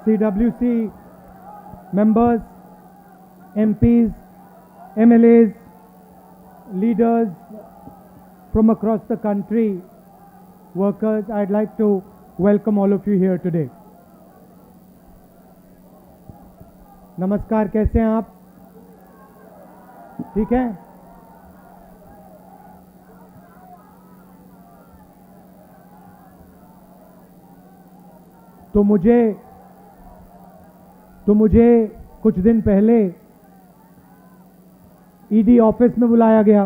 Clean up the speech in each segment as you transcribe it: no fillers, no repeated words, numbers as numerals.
CWC members, MPs, MLAs, leaders from across the country, workers, I'd like to welcome all of you here today. नमस्कार, कैसे हैं आप? ठीक है? तो मुझे कुछ दिन पहले ईडी ऑफिस में बुलाया गया।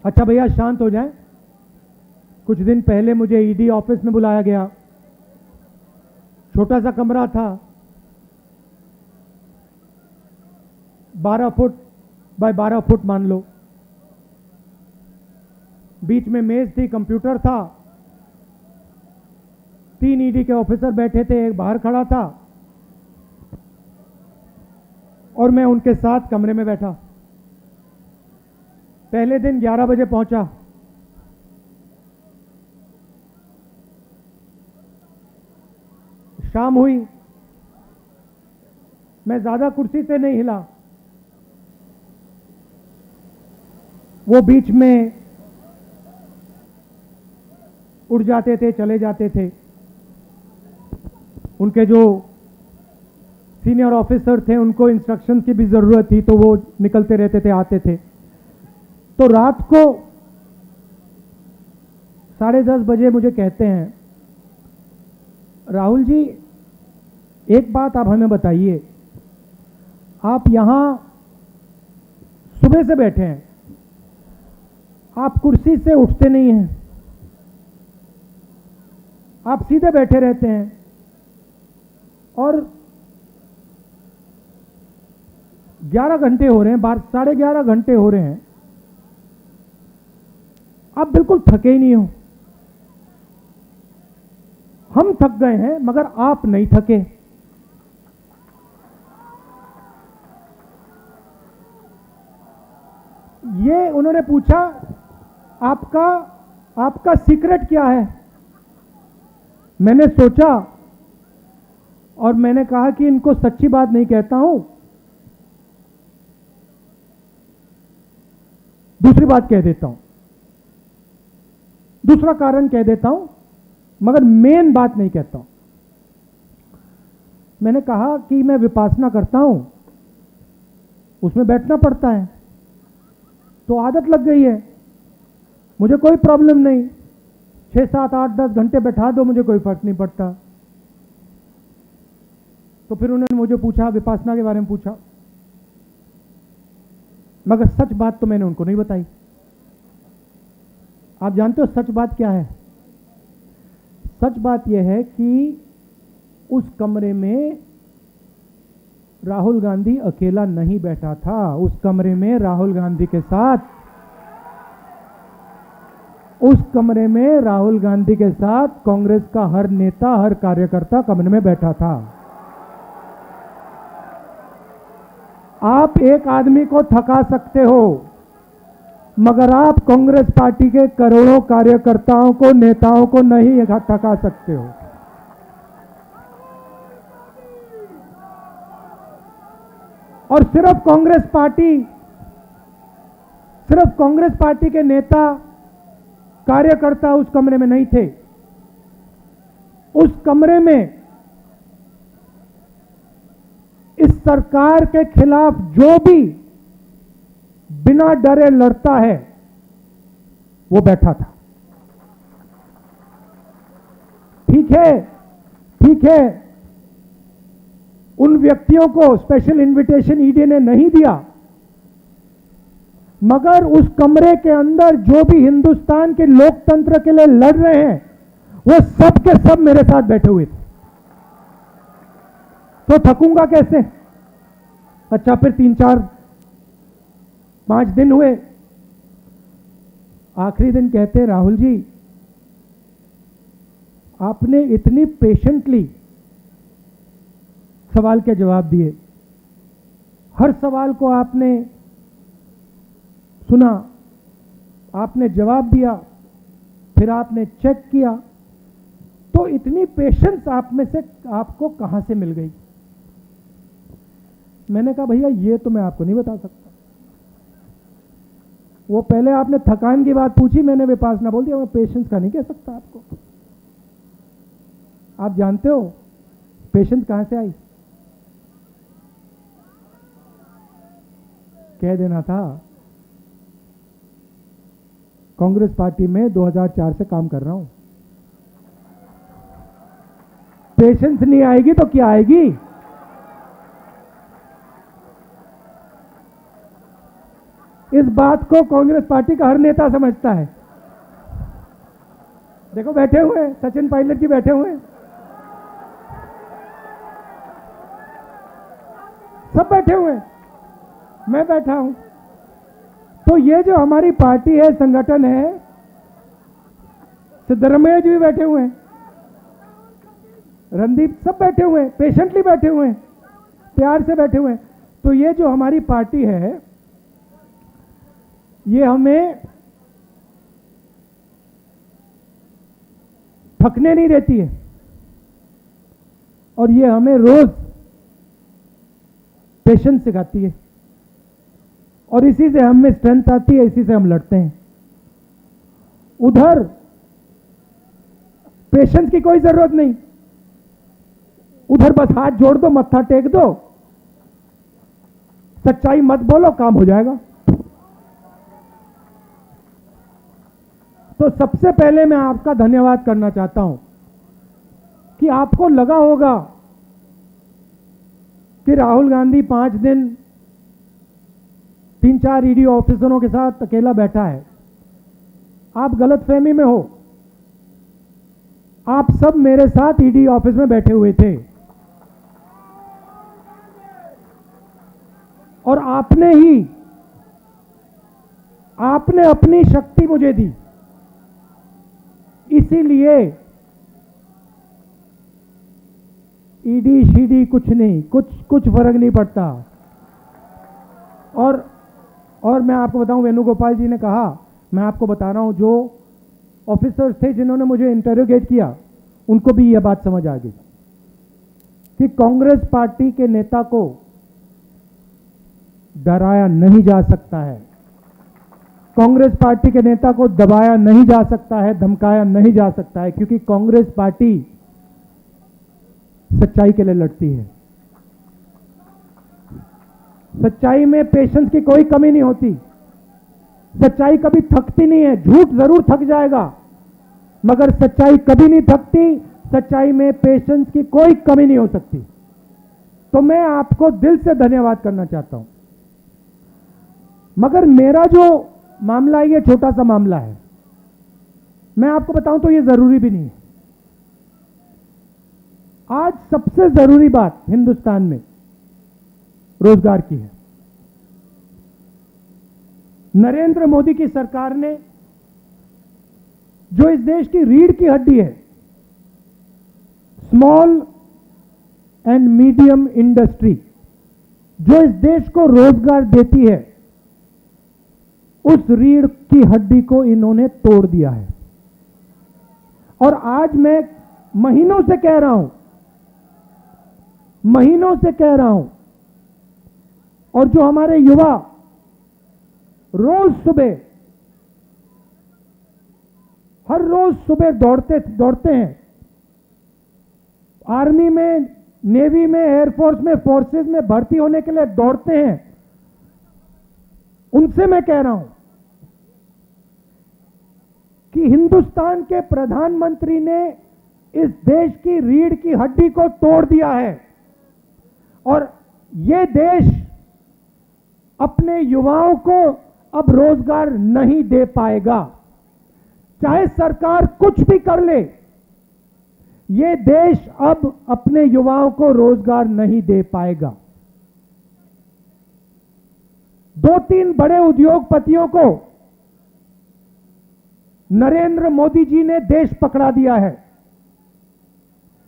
अच्छा भैया शांत हो जाएं। कुछ दिन पहले मुझे ईडी ऑफिस में बुलाया गया। छोटा सा कमरा था, 12 फुट बाय 12 फुट मान लो। बीच में मेज थी, कंप्यूटर था, 3 ईडी के ऑफिसर बैठे थे, एक बाहर खड़ा था और मैं उनके साथ कमरे में बैठा। पहले दिन 11 बजे पहुंचा। शाम हुई, मैं ज्यादा कुर्सी से नहीं हिला। वो बीच में उड़ जाते थे, चले जाते थे। उनके जो सीनियर ऑफिसर थे उनको इंस्ट्रक्शन की भी जरूरत थी, तो वो निकलते रहते थे, आते थे। तो रात को 10:30 बजे मुझे कहते हैं, राहुल जी एक बात आप हमें बताइए, आप यहां सुबह से बैठे हैं, आप कुर्सी से उठते नहीं हैं, आप सीधे बैठे रहते हैं और 11 घंटे हो रहे हैं, 11:30 घंटे हो रहे हैं, आप बिल्कुल थके ही नहीं हो। हम थक गए हैं मगर आप नहीं थके। ये उन्होंने पूछा, आपका सीक्रेट क्या है? मैंने सोचा और मैंने कहा कि इनको सच्ची बात नहीं कहता हूं, दूसरी बात कह देता हूं, दूसरा कारण कह देता हूं, मगर मेन बात नहीं कहता हूं। मैंने कहा कि मैं विपासना करता हूं, उसमें बैठना पड़ता है, तो आदत लग गई है, मुझे कोई प्रॉब्लम नहीं, 6, 7, 8, 10 घंटे बैठा दो, मुझे कोई फर्क नहीं पड़ता। तो फिर उन्होंने मुझे पूछा, विपासना के बारे में पूछा, मगर सच बात तो मैंने उनको नहीं बताई। आप जानते हो सच बात क्या है? सच बात यह है कि उस कमरे में राहुल गांधी अकेला नहीं बैठा था। उस कमरे में राहुल गांधी के साथ कांग्रेस का हर नेता, हर कार्यकर्ता कमरे में बैठा था। आप एक आदमी को थका सकते हो, मगर आप कांग्रेस पार्टी के करोड़ों कार्यकर्ताओं को, नेताओं को नहीं थका सकते हो। और सिर्फ कांग्रेस पार्टी के नेता, कार्यकर्ता उस कमरे में नहीं थे। उस कमरे में इस सरकार के खिलाफ जो भी बिना डरे लड़ता है वो बैठा था। ठीक है, उन व्यक्तियों को स्पेशल इनविटेशन ईडी ने नहीं दिया, मगर उस कमरे के अंदर जो भी हिंदुस्तान के लोकतंत्र के लिए लड़ रहे हैं वो सब के सब मेरे साथ बैठे हुए थे। तो थकूंगा कैसे? अच्छा, फिर 3, 4, 5 दिन हुए। आखिरी दिन कहते, राहुल जी आपने इतनी पेशेंटली सवाल के जवाब दिए, हर सवाल को आपने सुना, आपने जवाब दिया, फिर आपने चेक किया, तो इतनी पेशेंस आप में से आपको कहां से मिल गई? मैंने कहा भैया ये तो मैं आपको नहीं बता सकता। वो पहले आपने थकान की बात पूछी, मैंने विपासना बोल दिया, मैं पेशेंस का नहीं कह सकता आपको। आप जानते हो पेशेंस कहां से आई? कह देना था, कांग्रेस पार्टी में 2004 से काम कर रहा हूं। पेशेंस नहीं आएगी तो क्या आएगी? इस बात को कांग्रेस पार्टी का हर नेता समझता है। देखो बैठे हुए हैं, सचिन पायलट जी बैठे हुए हैं, सब बैठे हुए हैं, मैं बैठा हूं। तो ये जो हमारी पार्टी है, संगठन है, सिद्धरमैया जी भी बैठे हुए हैं, रणदीप, सब बैठे हुए हैं, पेशेंटली बैठे हुए हैं, प्यार से बैठे हुए हैं। तो ये जो हमारी पार्टी है, ये हमें थकने नहीं देती है, और ये हमें रोज पेशेंस सिखाती है, और इसी से हमें स्ट्रेंथ आती है, इसी से हम लड़ते हैं। उधर पेशेंस की कोई जरूरत नहीं, उधर बस हाथ जोड़ दो, मत्था टेक दो, सच्चाई मत बोलो, काम हो जाएगा। तो सबसे पहले मैं आपका धन्यवाद करना चाहता हूं कि आपको लगा होगा कि राहुल गांधी 5 दिन 3-4 ईडी ऑफिसरों के साथ अकेला बैठा है। आप गलतफहमी में हो, आप सब मेरे साथ ईडी ऑफिस में बैठे हुए थे, और आपने अपनी शक्ति मुझे दी, इसीलिए ईडी शीडी कुछ नहीं, कुछ फर्क नहीं पड़ता। और मैं आपको बताऊं, वेणुगोपाल जी ने कहा, मैं आपको बता रहा हूं, जो ऑफिसर्स थे जिन्होंने मुझे इंटरोगेट किया, उनको भी यह बात समझ आ गई कि कांग्रेस पार्टी के नेता को डराया नहीं जा सकता है, कांग्रेस पार्टी के नेता को दबाया नहीं जा सकता है, धमकाया नहीं जा सकता है, क्योंकि कांग्रेस पार्टी सच्चाई के लिए लड़ती है। सच्चाई में पेशेंस की कोई कमी नहीं होती, सच्चाई कभी थकती नहीं है। झूठ जरूर थक जाएगा, मगर सच्चाई कभी नहीं थकती, सच्चाई में पेशेंस की कोई कमी नहीं हो सकती। तो मैं आपको दिल से धन्यवाद करना चाहता हूं। मगर मेरा जो मामला है, ये छोटा सा मामला है, मैं आपको बताऊं तो ये जरूरी भी नहीं है। आज सबसे जरूरी बात हिंदुस्तान में रोजगार की है। नरेंद्र मोदी की सरकार ने, जो इस देश की रीढ़ की हड्डी है, स्मॉल एंड मीडियम इंडस्ट्री, जो इस देश को रोजगार देती है, उस रीढ़ की हड्डी को इन्होंने तोड़ दिया है। और आज मैं महीनों से कह रहा हूं, और जो हमारे युवा हर रोज सुबह दौड़ते हैं, आर्मी में, नेवी में, एयरफोर्स में, फोर्सेस में भर्ती होने के लिए दौड़ते हैं, उनसे मैं कह रहा हूं कि हिंदुस्तान के प्रधानमंत्री ने इस देश की रीढ़ की हड्डी को तोड़ दिया है, और यह देश अपने युवाओं को अब रोजगार नहीं दे पाएगा। चाहे सरकार कुछ भी कर ले, यह देश अब अपने युवाओं को रोजगार नहीं दे पाएगा। 2-3 बड़े उद्योगपतियों को नरेंद्र मोदी जी ने देश पकड़ा दिया है।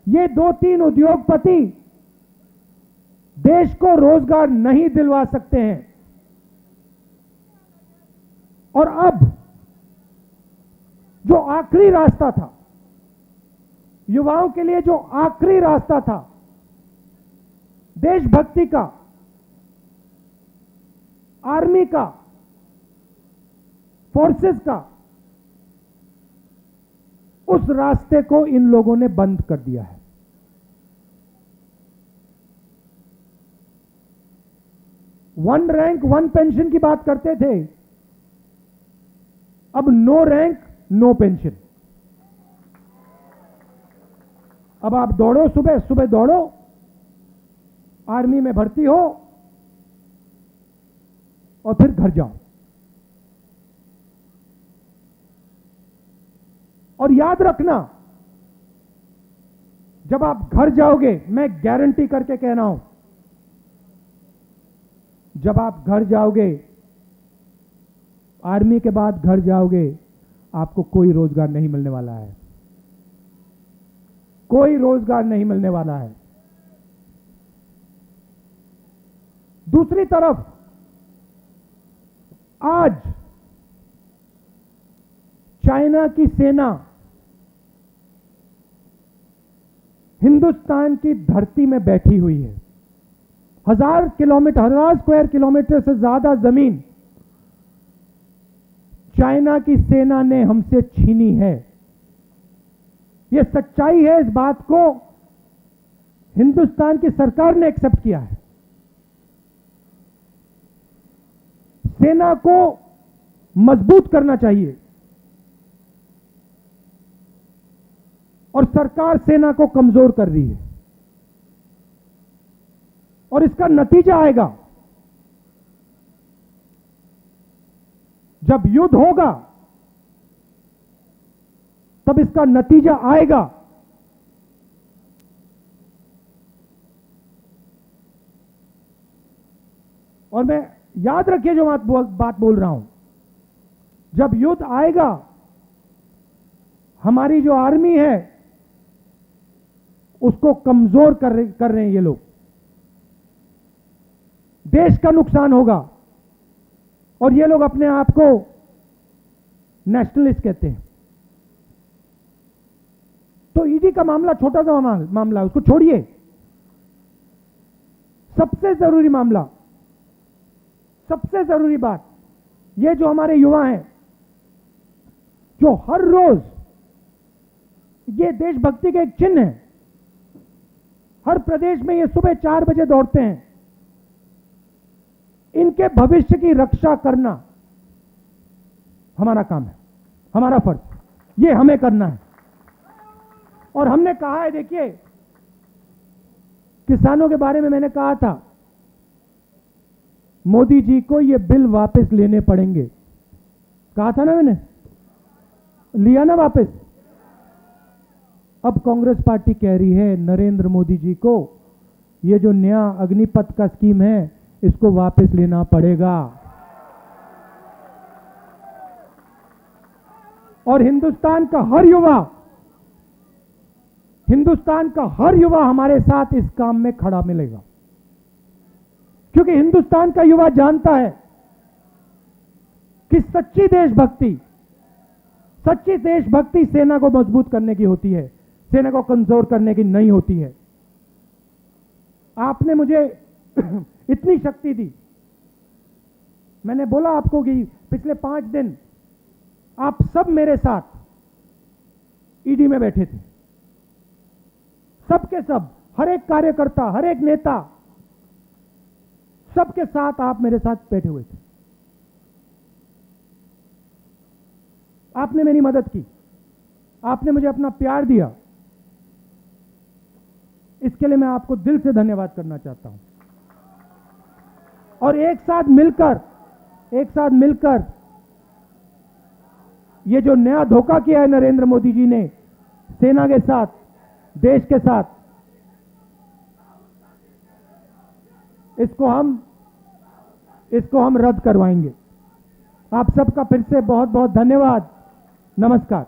ये 2-3 उद्योगपति देश को रोजगार नहीं दिलवा सकते हैं, और अब जो आखिरी रास्ता था, युवाओं के लिए जो आखिरी रास्ता था देशभक्ति का, आर्मी का, फोर्सेस का, उस रास्ते को इन लोगों ने बंद कर दिया है। वन रैंक वन पेंशन की बात करते थे, अब नो रैंक नो पेंशन। अब आप दौड़ो, सुबह सुबह दौड़ो, आर्मी में भर्ती हो और फिर घर जाओ। और याद रखना, जब आप घर जाओगे, मैं गारंटी करके कह रहा हूं, जब आप घर जाओगे, आर्मी के बाद घर जाओगे, आपको कोई रोजगार नहीं मिलने वाला है, कोई रोजगार नहीं मिलने वाला है। दूसरी तरफ आज चाइना की सेना हिंदुस्तान की धरती में बैठी हुई है। 1000 स्क्वायर किलोमीटर से ज्यादा जमीन चाइना की सेना ने हमसे छीनी है। यह सच्चाई है, इस बात को हिंदुस्तान की सरकार ने एक्सेप्ट किया है। सेना को मजबूत करना चाहिए और सरकार सेना को कमजोर कर रही है, और इसका नतीजा आएगा। जब युद्ध होगा तब इसका नतीजा आएगा। और मैं, याद रखिए जो बात बोल रहा हूं, जब युद्ध आएगा, हमारी जो आर्मी है उसको कमजोर कर रहे हैं ये लोग। देश का नुकसान होगा, और ये लोग अपने आप को नेशनलिस्ट कहते हैं। तो ईडी का मामला छोटा सा मामला है, उसको छोड़िए। सबसे जरूरी मामला, सबसे जरूरी बात, ये जो हमारे युवा हैं, जो हर रोज, ये देशभक्ति के एक चिन्ह है, हर प्रदेश में ये सुबह 4 बजे दौड़ते हैं, इनके भविष्य की रक्षा करना हमारा काम है, हमारा फर्ज, ये हमें करना है। और हमने कहा है, देखिए, किसानों के बारे में मैंने कहा था, मोदी जी को ये बिल वापस लेने पड़ेंगे, कहा था ना मैंने, लिया ना वापस। अब कांग्रेस पार्टी कह रही है नरेंद्र मोदी जी को ये जो नया अग्निपथ का स्कीम है इसको वापस लेना पड़ेगा। और हिंदुस्तान का हर युवा हमारे साथ इस काम में खड़ा मिलेगा, क्योंकि हिंदुस्तान का युवा जानता है कि सच्ची देशभक्ति सेना को मजबूत करने की होती है, सेना को कमजोर करने की नहीं होती है। आपने मुझे इतनी शक्ति दी, मैंने बोला आपको कि पिछले 5 दिन आप सब मेरे साथ ईडी में बैठे थे, सबके सब, हर एक कार्यकर्ता, हर एक नेता, सबके साथ आप मेरे साथ बैठे हुए थे। आपने मेरी मदद की, आपने मुझे अपना प्यार दिया, इसके लिए मैं आपको दिल से धन्यवाद करना चाहता हूं। और एक साथ मिलकर ये जो नया धोखा किया है नरेंद्र मोदी जी ने सेना के साथ, देश के साथ, इसको हम रद्द करवाएंगे। आप सबका फिर से बहुत बहुत धन्यवाद। नमस्कार।